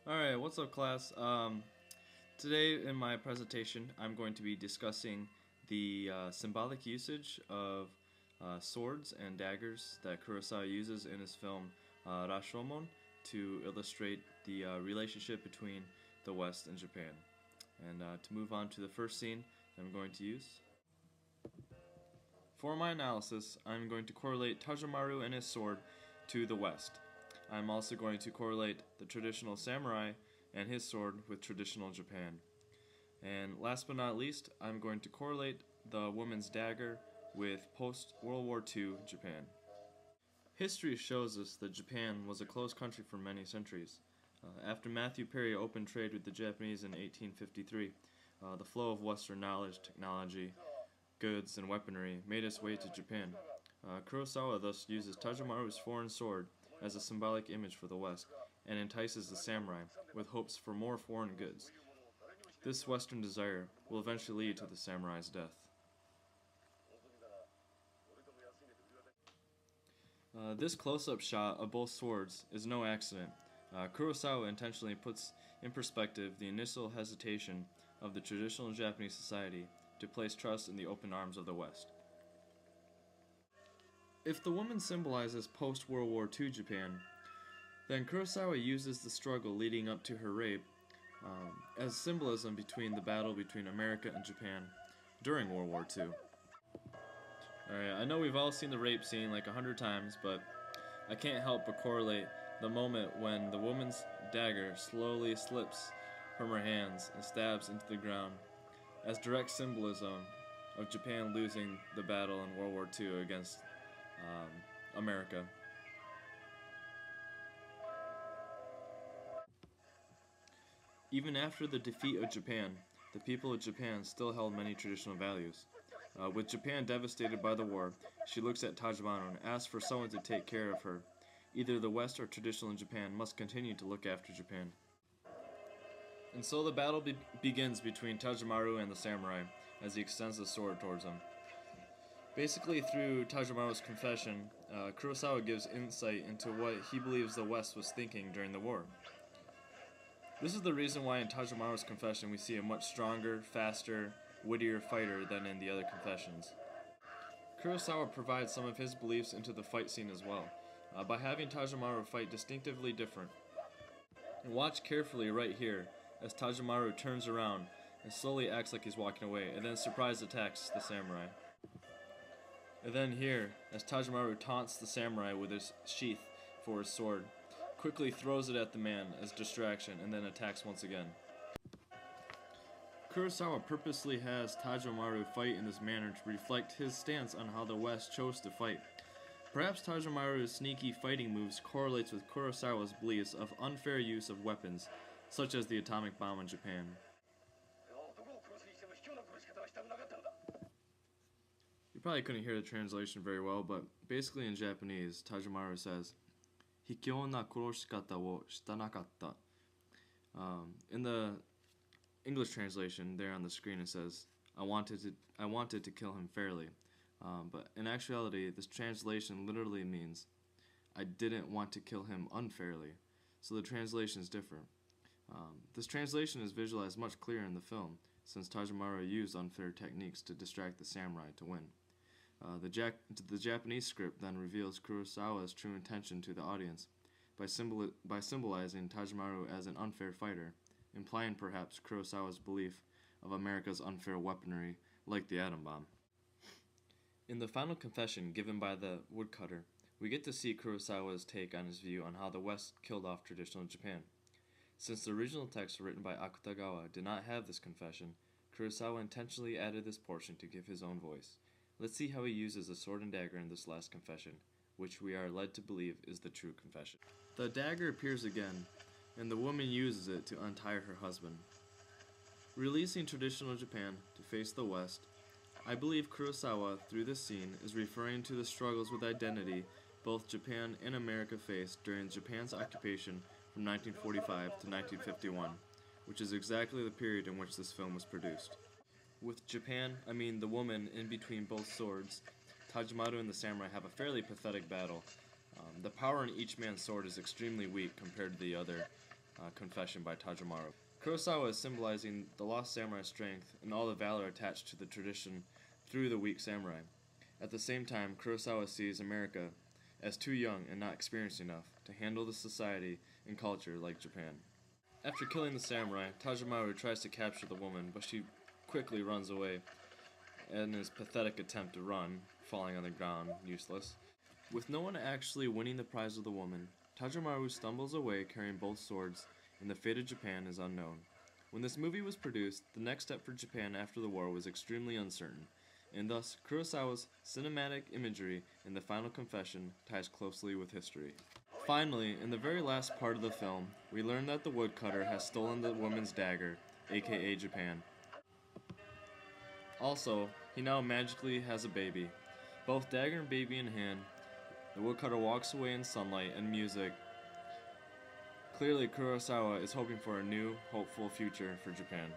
Alright, what's up class? Today in my presentation I'm going to be discussing the symbolic usage of swords and daggers that Kurosawa uses in his film Rashomon to illustrate the relationship between the West and Japan. And to move on to the first scene I'm going to use. For my analysis, I'm going to correlate Tajamaru and his sword to the West. I'm also going to correlate the traditional samurai and his sword with traditional Japan. And last but not least, I'm going to correlate the woman's dagger with post-World War II Japan. History shows us that Japan was a closed country for many centuries. After Matthew Perry opened trade with the Japanese in 1853, the flow of Western knowledge, technology, goods, and weaponry made its way to Japan. Kurosawa thus uses Tajamaru's foreign sword as a symbolic image for the West, and entices the samurai with hopes for more foreign goods. This Western desire will eventually lead to the samurai's death. This close-up shot of both swords is no accident. Kurosawa intentionally puts in perspective the initial hesitation of the traditional Japanese society to place trust in the open arms of the West. If the woman symbolizes post-World War II Japan, then Kurosawa uses the struggle leading up to her rape as symbolism between the battle between America and Japan during World War II. Alright, I know we've all seen the rape scene like 100 times, but I can't help but correlate the moment when the woman's dagger slowly slips from her hands and stabs into the ground as direct symbolism of Japan losing the battle in World War II against America. Even after the defeat of Japan, the people of Japan still held many traditional values. With Japan devastated by the war, she looks at Tajamaru and asks for someone to take care of her. Either the West or traditional Japan must continue to look after Japan. And so the battle begins between Tajamaru and the samurai as he extends the sword towards him. Basically, through Tajamaru's confession, Kurosawa gives insight into what he believes the West was thinking during the war. This is the reason why in Tajamaru's confession we see a much stronger, faster, wittier fighter than in the other confessions. Kurosawa provides some of his beliefs into the fight scene as well, by having Tajamaru fight distinctively different. And watch carefully right here as Tajamaru turns around and slowly acts like he's walking away, and then surprise attacks the samurai. And then here, as Tajamaru taunts the samurai with his sheath for his sword, quickly throws it at the man as distraction and then attacks once again. Kurosawa purposely has Tajamaru fight in this manner to reflect his stance on how the West chose to fight. Perhaps Tajamaru's sneaky fighting moves correlates with Kurosawa's beliefs of unfair use of weapons, such as the atomic bomb in Japan. You probably couldn't hear the translation very well, but basically in Japanese, Tajamaru says, "Hikyou na kuroshikata wo shitanakatta." In the English translation, there on the screen it says, I wanted to kill him fairly. But in actuality, this translation literally means, I didn't want to kill him unfairly. So the translation is different. This translation is visualized much clearer in the film, since Tajamaru used unfair techniques to distract the samurai to win. The Japanese script then reveals Kurosawa's true intention to the audience by symbolizing Tajamaru as an unfair fighter, implying perhaps Kurosawa's belief of America's unfair weaponry, like the atom bomb. In the final confession given by the woodcutter, we get to see Kurosawa's take on his view on how the West killed off traditional Japan. Since the original text written by Akutagawa did not have this confession, Kurosawa intentionally added this portion to give his own voice. Let's see how he uses the sword and dagger in this last confession, which we are led to believe is the true confession. The dagger appears again, and the woman uses it to untie her husband. Releasing traditional Japan to face the West, I believe Kurosawa, through this scene, is referring to the struggles with identity both Japan and America faced during Japan's occupation from 1945 to 1951, which is exactly the period in which this film was produced. With Japan, I mean the woman in between both swords, Tajamaru and the samurai have a fairly pathetic battle. The power in each man's sword is extremely weak compared to the other, confession by Tajamaru. Kurosawa is symbolizing the lost samurai strength and all the valor attached to the tradition through the weak samurai. At the same time, Kurosawa sees America as too young and not experienced enough to handle the society and culture like Japan. After killing the samurai, Tajamaru tries to capture the woman, but she quickly runs away in his pathetic attempt to run, falling on the ground, useless. With no one actually winning the prize of the woman, Tajamaru stumbles away carrying both swords, and the fate of Japan is unknown. When this movie was produced, the next step for Japan after the war was extremely uncertain, and thus Kurosawa's cinematic imagery in the final confession ties closely with history. Finally, in the very last part of the film, we learn that the woodcutter has stolen the woman's dagger, aka Japan. Also, he now magically has a baby. Both dagger and baby in hand, the woodcutter walks away in sunlight and music. Clearly, Kurosawa is hoping for a new, hopeful future for Japan.